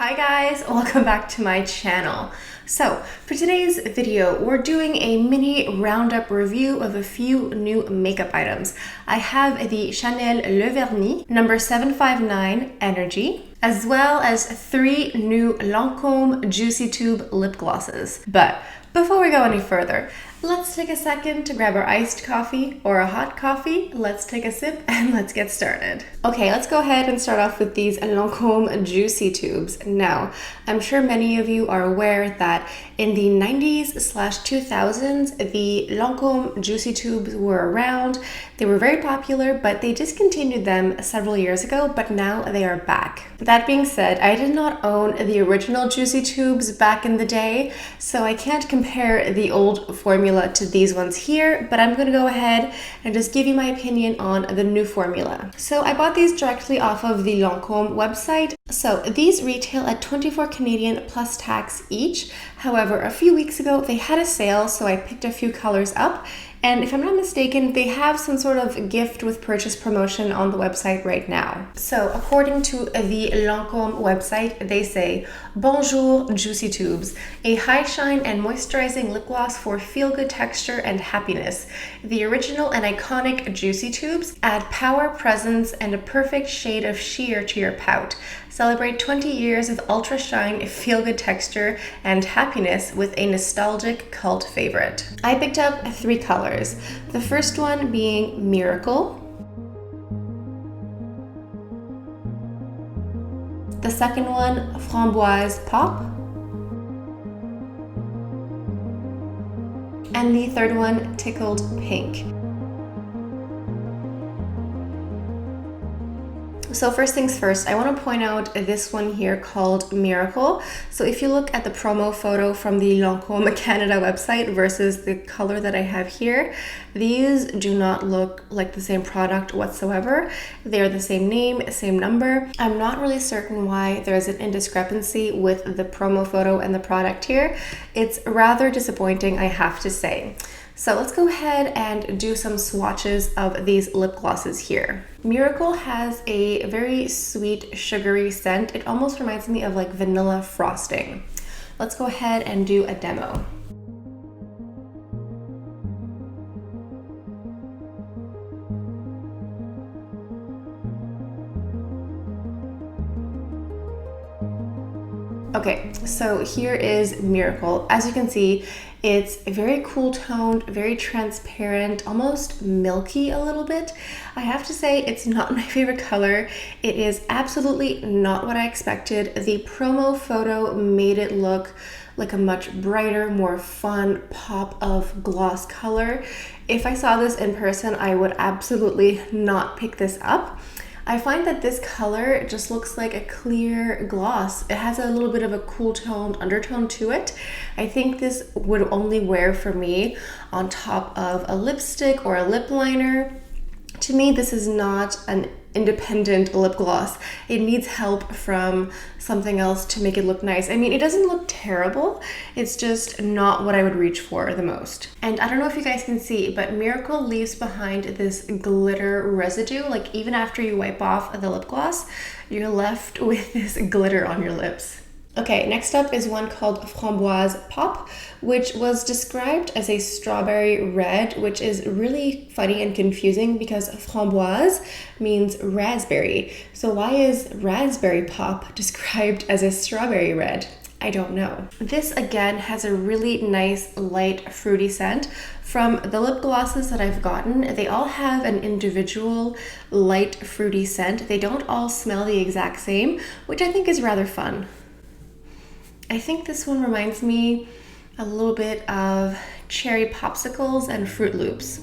Hi guys, welcome back to my channel. So for today's video, we're doing a mini roundup review of a few new makeup items. I have the Chanel Le Vernis number 759 Energy, as well as 3 new Lancôme Juicy Tube lip glosses. But before we go any further, let's take a second to grab our iced coffee or a hot coffee. Let's take a sip and let's get started. Okay, let's go ahead and start off with these Lancôme Juicy Tubes. Now, I'm sure many of you are aware that in the 90s/2000s, the Lancôme Juicy Tubes were around. They were very popular, but they discontinued them several years ago, but now they are back. That being said, I did not own the original Juicy Tubes back in the day, so I can't compare the old formula to these ones here, but I'm gonna go ahead and just give you my opinion on the new formula. So I bought these directly off of the Lancôme website. So these retail at 24 Canadian plus tax each. However, a few weeks ago they had a sale, so I picked a few colors up. And if I'm not mistaken, they have some sort of gift with purchase promotion on the website right now. So according to the Lancôme website, they say, Bonjour Juicy Tubes, a high shine and moisturizing lip gloss for feel-good texture and happiness. The original and iconic Juicy Tubes add power, presence, and a perfect shade of sheer to your pout. Celebrate 20 years of ultra shine, feel-good texture, and happiness with a nostalgic cult favorite. I picked up 3 colors. The first one being Miracle. The second one, Framboise Pop. And the third one, Tickled Pink. So first things first, I want to point out this one here called Miracle. So if you look at the promo photo from the Lancôme Canada website versus the color that I have here, these do not look like the same product whatsoever. They're the same name, same number. I'm not really certain why there's an indiscrepancy with the promo photo and the product here. It's rather disappointing, I have to say. So let's go ahead and do some swatches of these lip glosses here. Miracle has a very sweet, sugary scent. It almost reminds me of like vanilla frosting. Let's go ahead and do a demo. Okay, so here is Miracle. As you can see, it's very cool toned, very transparent, almost milky a little bit. I have to say it's not my favorite color. It is absolutely not what I expected. The promo photo made it look like a much brighter, more fun pop of gloss color. If I saw this in person, I would absolutely not pick this up. I find that this color just looks like a clear gloss. It has a little bit of a cool toned undertone to it. I think this would only wear for me on top of a lipstick or a lip liner. To me, this is not an independent lip gloss. It needs help from something else to make it look nice. I mean, it doesn't look terrible. It's just not what I would reach for the most. And I don't know if you guys can see, but Miracle leaves behind this glitter residue. Like even after you wipe off the lip gloss, you're left with this glitter on your lips. Okay, next up is one called Framboise Pop, which was described as a strawberry red, which is really funny and confusing because framboise means raspberry. So why is raspberry pop described as a strawberry red? I don't know. This again has a really nice light fruity scent. From the lip glosses that I've gotten, they all have an individual light fruity scent. They don't all smell the exact same, which I think is rather fun. I think this one reminds me a little bit of cherry popsicles and Fruit Loops.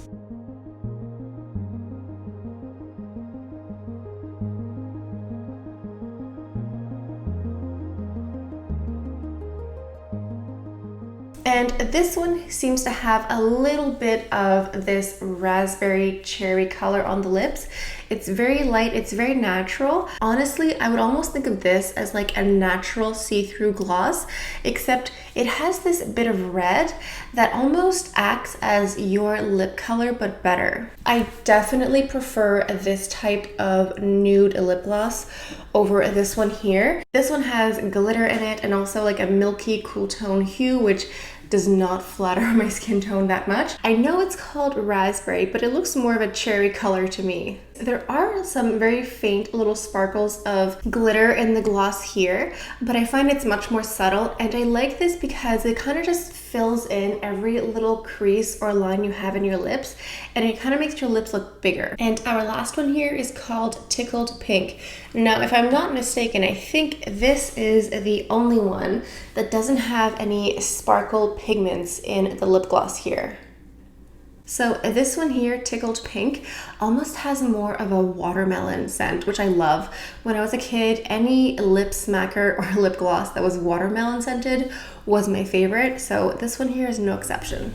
And this one seems to have a little bit of this raspberry cherry color on the lips. It's very light, it's very natural. Honestly, I would almost think of this as like a natural see-through gloss, except it has this bit of red that almost acts as your lip color, but better. I definitely prefer this type of nude lip gloss over this one here. This one has glitter in it and also like a milky cool tone hue, which does not flatter my skin tone that much. I know it's called raspberry, but it looks more of a cherry color to me. There are some very faint little sparkles of glitter in the gloss here, but I find it's much more subtle, and I like this because it kind of just fills in every little crease or line you have in your lips, and it kind of makes your lips look bigger. And our last one here is called Tickled Pink. Now, if I'm not mistaken, I think this is the only one that doesn't have any sparkle pigments in the lip gloss here. So this one here, Tickled Pink, almost has more of a watermelon scent, which I love. When I was a kid, any lip smacker or lip gloss that was watermelon scented was my favorite, so this one here is no exception.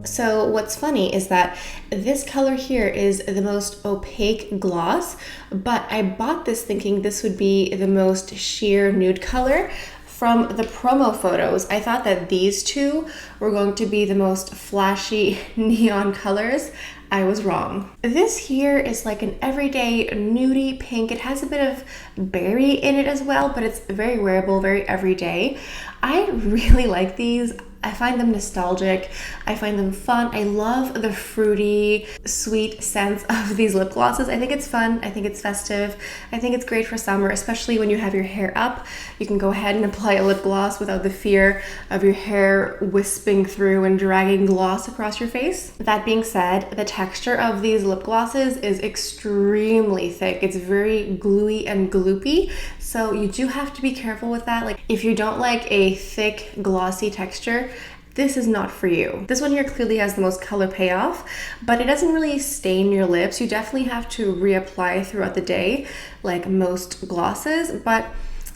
So what's funny is that this color here is the most opaque gloss, but I bought this thinking this would be the most sheer nude color. From the promo photos, I thought that these two were going to be the most flashy neon colors. I was wrong. This here is like an everyday nudie pink. It has a bit of berry in it as well, but it's very wearable, very everyday. I really like these. I find them nostalgic. I find them fun. I love the fruity, sweet scents of these lip glosses. I think it's fun. I think it's festive. I think it's great for summer, especially when you have your hair up. You can go ahead and apply a lip gloss without the fear of your hair wisping through and dragging gloss across your face. That being said, the texture of these lip glosses is extremely thick. It's very gluey and gloopy, so you do have to be careful with that. Like, if you don't like a thick, glossy texture, this is not for you. This one here clearly has the most color payoff, but it doesn't really stain your lips. You definitely have to reapply throughout the day, like most glosses, but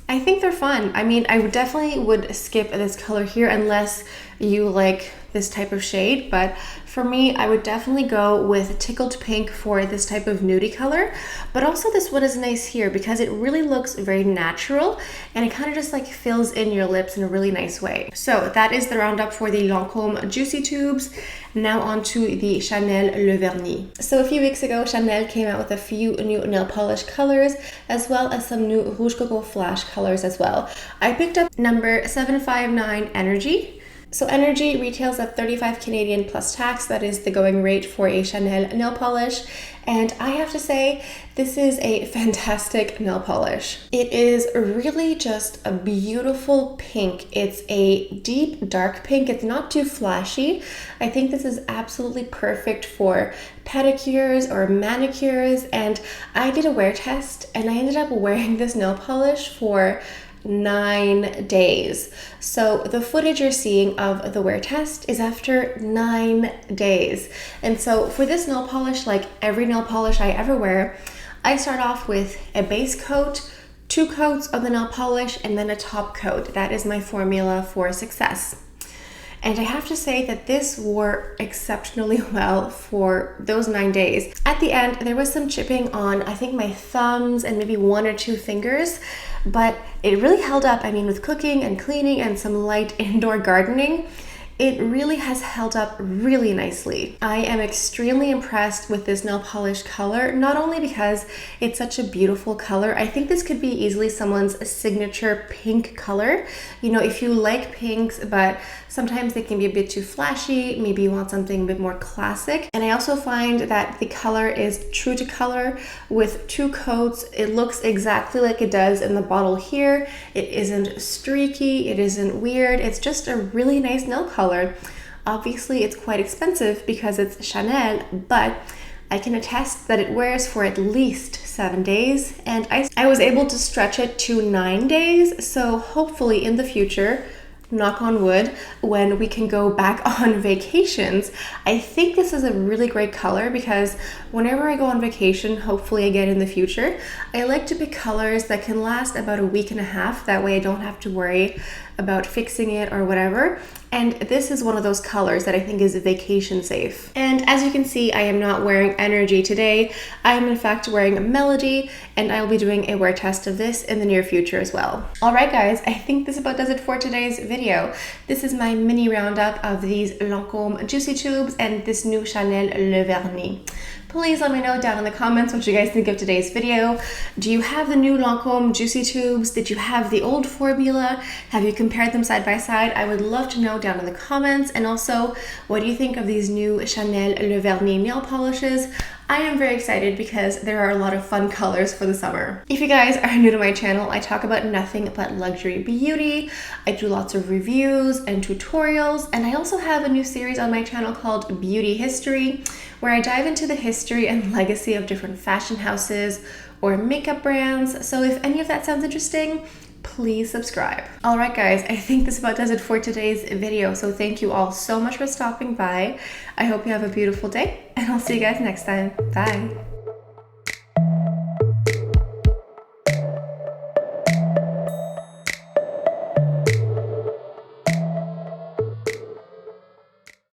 I think they're fun. I mean, I definitely would skip this color here unless you like this type of shade, but for me, I would definitely go with Tickled Pink for this type of nudie color. But also this one is nice here because it really looks very natural and it kind of just like fills in your lips in a really nice way. So that is the roundup for the Lancôme Juicy Tubes. Now on to the Chanel Le Vernis. So a few weeks ago, Chanel came out with a few new nail polish colors as well as some new Rouge Coco Flash colors as well. I picked up number 759 Energy. So Energy retails at 35 Canadian plus tax. That is the going rate for a Chanel nail polish. And I have to say, this is a fantastic nail polish. It is really just a beautiful pink. It's a deep, dark pink. It's not too flashy. I think this is absolutely perfect for pedicures or manicures. And I did a wear test and I ended up wearing this nail polish for 9 days. So the footage you're seeing of the wear test is after 9 days. And so for this nail polish, like every nail polish I ever wear, I start off with a base coat, 2 coats of the nail polish, and then a top coat. That is my formula for success. And I have to say that this wore exceptionally well for those 9 days. At the end, there was some chipping on, I think, my thumbs and maybe 1 or 2 fingers, but it really held up. I mean, with cooking and cleaning and some light indoor gardening, it really has held up really nicely. I am extremely impressed with this nail polish color, not only because it's such a beautiful color. I think this could be easily someone's signature pink color. You know, if you like pinks, but sometimes they can be a bit too flashy, maybe you want something a bit more classic. And I also find that the color is true to color with 2 coats. It looks exactly like it does in the bottle here. It isn't streaky, it isn't weird. It's just a really nice nail color. Obviously, it's quite expensive because it's Chanel, but I can attest that it wears for at least 7 days, and I was able to stretch it to 9 days, so hopefully in the future knock on wood, when we can go back on vacations. I think this is a really great color because whenever I go on vacation, hopefully again in the future, I like to pick colors that can last about a week and a half. That way I don't have to worry about fixing it or whatever. And this is one of those colors that I think is vacation safe. And as you can see, I am not wearing Energy today. I am in fact wearing Melody, and I'll be doing a wear test of this in the near future as well. All right, guys, I think this about does it for today's video. This is my mini roundup of these Lancôme Juicy Tubes and this new Chanel Le Vernis. Please let me know down in the comments what you guys think of today's video. Do you have the new Lancôme Juicy Tubes? Did you have the old formula? Have you compared them side by side? I would love to know down in the comments. And also, what do you think of these new Chanel Le Vernis nail polishes? I am very excited because there are a lot of fun colors for the summer. If you guys are new to my channel, I talk about nothing but luxury beauty. I do lots of reviews and tutorials, and I also have a new series on my channel called Beauty History, where I dive into the history and legacy of different fashion houses or makeup brands. So if any of that sounds interesting, please subscribe. All right, guys, I think this about does it for today's video. So thank you all so much for stopping by. I hope you have a beautiful day, and I'll see you guys next time. Bye.